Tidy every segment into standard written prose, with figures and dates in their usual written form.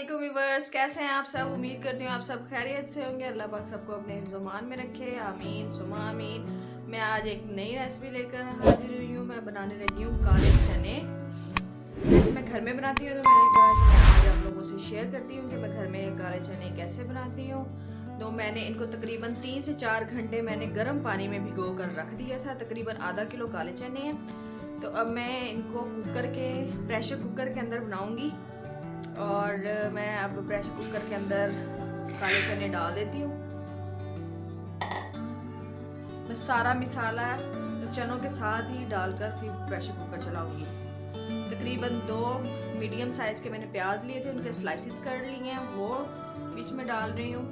अस्सलामुअलैकुम व्यूअर्स, कैसे हैं आप सब। उम्मीद करती हूँ आप सब खैरियत से होंगे। अल्लाह पाक सबको अपने ज़ुबान में रखे, आमीन सुमा आमीन। मैं आज एक नई रेसिपी लेकर हाजिर हुई हूँ। मैं बनाने लगी हूँ काले चने। जैसे मैं घर में बनाती हूँ तो मैंने कहा कि मैं आज आप लोगों से शेयर करती हूँ कि मैं घर में काले चने कैसे बनाती हूँ। तो मैंने इनको तकरीबन 3 से 4 घंटे मैंने गर्म पानी में भिगो कर रख दिया था। तकरीबन आधा किलो काले चने हैं। तो अब मैं इनको प्रेशर कुकर के अंदर बनाऊँगी। और मैं अब प्रेशर कुकर के अंदर काले चने डाल देती हूँ। मैं सारा मसाला चनों के साथ ही डालकर फिर प्रेशर कुकर चलाऊंगी। तकरीबन 2 मीडियम साइज़ के मैंने प्याज लिए थे, उनके स्लाइसेस कर लिए हैं, वो बीच में डाल रही हूँ।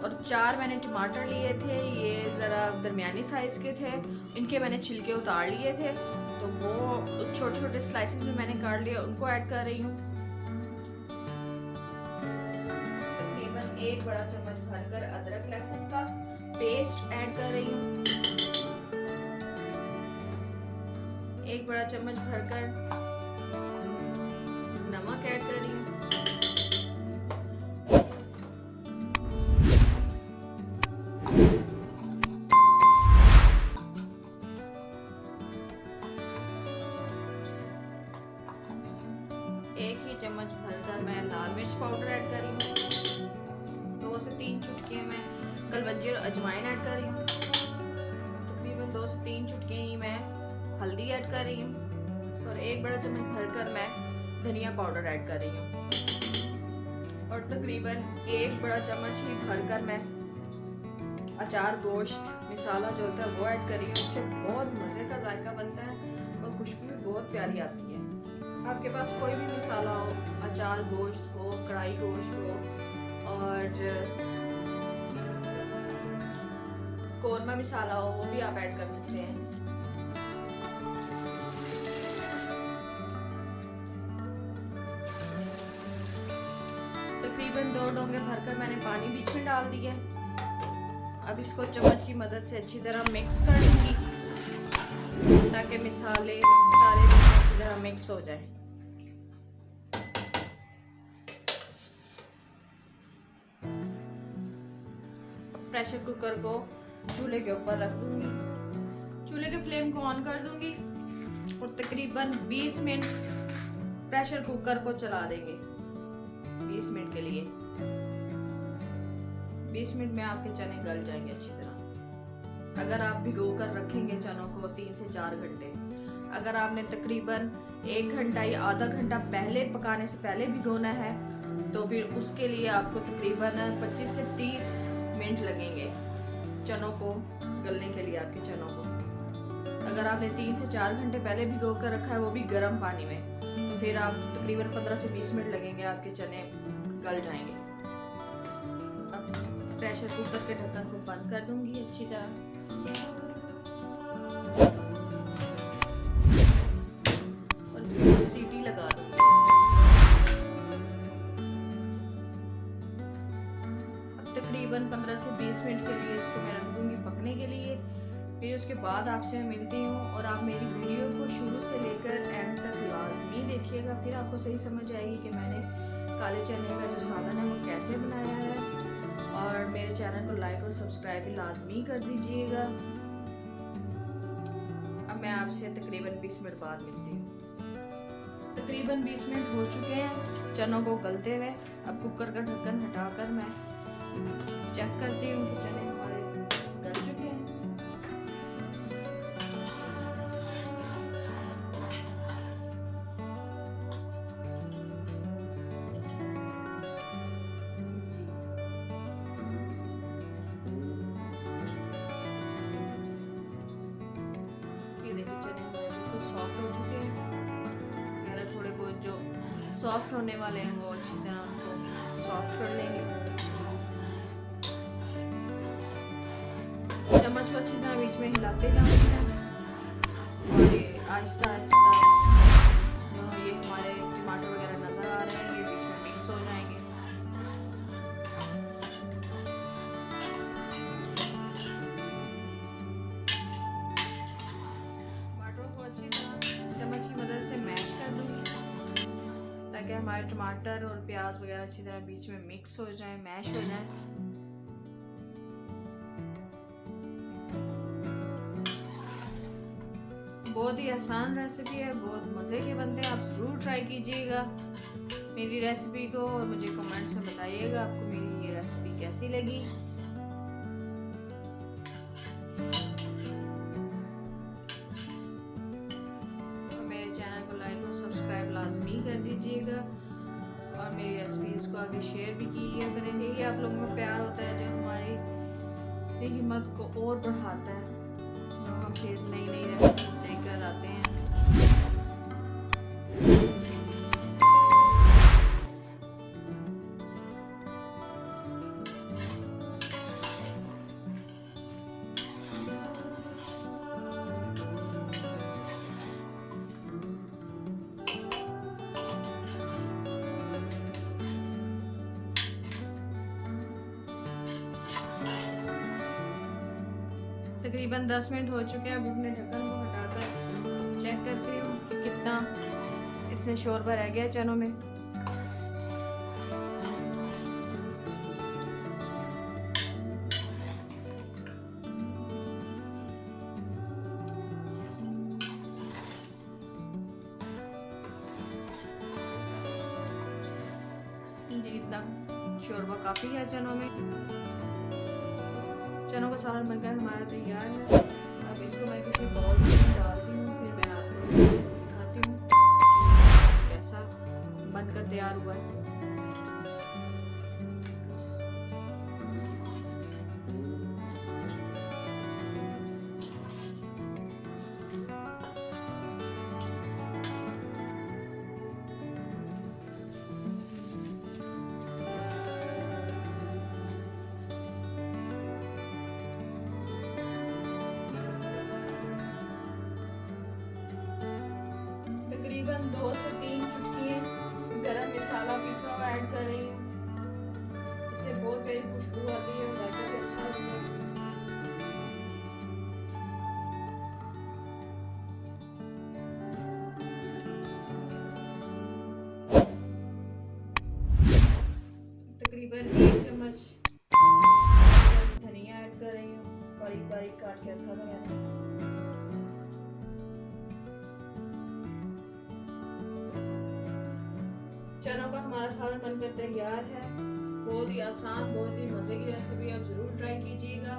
और 4 मैंने टमाटर लिए थे, ये ज़रा दरमियानी साइज़ के थे। इनके मैंने छिलके उतार लिए थे, तो वो छोटे छोटे स्लाइसेस में मैंने काट लिया, उनको ऐड कर रही हूँ। तकरीबन 1 बड़ा चम्मच भरकर अदरक लहसुन का पेस्ट ऐड कर रही हूँ। 1 बड़ा चम्मच भरकर नमक ऐड कर रही हूँ। एक ही चम्मच भरकर मैं लाल मिर्च पाउडर ऐड कर रही हूँ। 2 से 3 चुटकियाँ मैं कलवंजी और अजवाइन ऐड कर रही हूँ। तकरीबन 2 से 3 चुटकियाँ ही मैं हल्दी ऐड कर रही हूँ। और 1 बड़ा चम्मच भरकर मैं धनिया पाउडर ऐड कर रही हूँ। और तकरीबन 1 बड़ा चम्मच ही भरकर मैं अचार गोश्त मसाला जो होता है वो ऐड कर रही हूँ। इससे बहुत मज़े का जायका बनता है और खुशबू भी बहुत प्यारी आती है। आपके पास कोई भी मसाला हो, अचार गोश्त हो, कढ़ाई गोश्त हो और कोरमा मसाला हो, वो भी आप ऐड कर सकते हैं। तकरीबन 2 डोंगे भरकर मैंने पानी बीच में डाल दिया। अब इसको चम्मच की मदद से अच्छी तरह मिक्स कर दूंगी ताकि मसाले सारे अच्छी तरह मिक्स हो जाए। प्रेशर कुकर को चूल्हे के ऊपर रख दूंगी। चूल्हे के फ्लेम को ऑन कर दूंगी और तकरीबन 20 मिनट प्रेशर कुकर को चला देंगे। 20 मिनट के लिए 20 मिनट में आपके चने गल जाएंगे अच्छी तरह। अगर आप भिगो कर रखेंगे चनों को 3 से 4 घंटे, अगर आपने तकरीबन 1 घंटा या आधा घंटा पहले पकाने से पहले भिगोना है तो फिर उसके लिए आपको तकरीबन 25 से 30 मिनट लगेंगे चनों को गलने के लिए, आपके चनों को। अगर आपने 3 से 4 घंटे पहले भिगो कर रखा है, वो भी गर्म पानी में, तो फिर आप तकरीबन 15 से 20 मिनट लगेंगे, आपके चने गल जाएंगे। अब प्रेशर कुकर के ढक्कन को बंद कर दूंगी अच्छी तरह। और इसके बाद सीटी लगा दूंगी। तकरीबन 15 से 20 मिनट के लिए इसको मैं रख दूंगी पकने के लिए। फिर उसके बाद आपसे मैं मिलती हूँ और आप मेरी वीडियो को शुरू से लेकर एंड तक लाजमी देखिएगा। फिर आपको सही समझ आएगी कि मैंने काले चने का जो सालन है वो कैसे बनाया है। और मेरे चैनल को लाइक और सब्सक्राइब भी लाजमी कर दीजिएगा। अब मैं आपसे तकरीबन 20 मिनट बाद मिलती हूँ। तकरीबन 20 मिनट हो चुके हैं चनों को गलते हुए। अब कुकर का ढक्कन हटाकर मैं चेक करती हूँ कि चने हमारे गल चुके हैं। ये देखिए चने हमारे बिल्कुल सॉफ्ट हो चुके हैं। यार थोड़े बहुत जो सॉफ्ट होने वाले हैं वो अच्छी तरह उनको सॉफ्ट कर लेंगे। चम्मच को अच्छी तरह बीच में हिलाते जाएंगे और ये आहिस्ता आहिस्ता जो ये हमारे टमाटर वगैरह नज़र आ रहे हैं ये बीच में मिक्स हो जाएंगे। टमाटरों को अच्छी तरह चम्मच की मदद से मैश कर दूंगी। अच्छी तरह बीच में मिक्स हो जाए, मैश हो जाए। बहुत ही आसान रेसिपी है, बहुत मज़े के बनते हैं। आप ज़रूर ट्राई कीजिएगा मेरी रेसिपी को और मुझे कमेंट्स में बताइएगा आपको मेरी ये रेसिपी कैसी लगी। और मेरे चैनल को लाइक और सब्सक्राइब लाजमी कर दीजिएगा और मेरी रेसिपीज़ को आगे शेयर भी किया करेंगे। ये आप लोगों का प्यार होता है जो हमारी हिम्मत को और बढ़ाता है, तो हम फिर नई नई रेसिपीज़ लेकर आते हैं। तकरीबन 10 मिनट हो चुके हैं। अब अपने ढक्कन को हटाकर चेक करती हूँ कि कितना इसमें शोरबा रह गया चनों में। जी इतना शोरबा काफ़ी है चनों में। चनों का सालन बनकर हमारा तैयार है। अब इसको मैं किसी बाउल में डालती हूँ, फिर मैं आपको दिखाती हूँ कैसा बनकर तैयार हुआ है। तकरीबन 2 से 3 चुटकी गरम मसाला पिसा हुआ ऐड कर रही हूँ। इससे बहुत प्यारी खुशबू आती है और जायका भी अच्छा लगता है। तकरीबन 1 चम्मच धनिया ऐड कर रही हूँ, बारीक बारीक काट के रखा था मैंने। चनों का हमारा सालन बनकर तैयार है। बहुत ही आसान, बहुत ही मज़े की रेसिपी, आप ज़रूर ट्राई कीजिएगा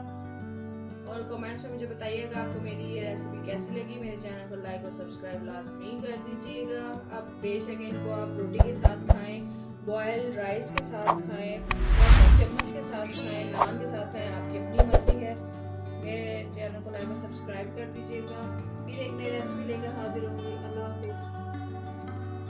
और कमेंट्स में मुझे बताइएगा आपको मेरी ये रेसिपी कैसी लगी। मेरे चैनल को लाइक और सब्सक्राइब लाजमी कर दीजिएगा। आप बेशक इनको आप रोटी के साथ खाएं, बॉयल राइस के साथ खाएं, चम्मच के साथ खाएं, नान के साथ खाएं, आपकी अपनी मर्जी है। मेरे चैनल को लाइक और सब्सक्राइब कर दीजिएगा। फिर एक नई रेसिपी लेकर हाजिर होंगे।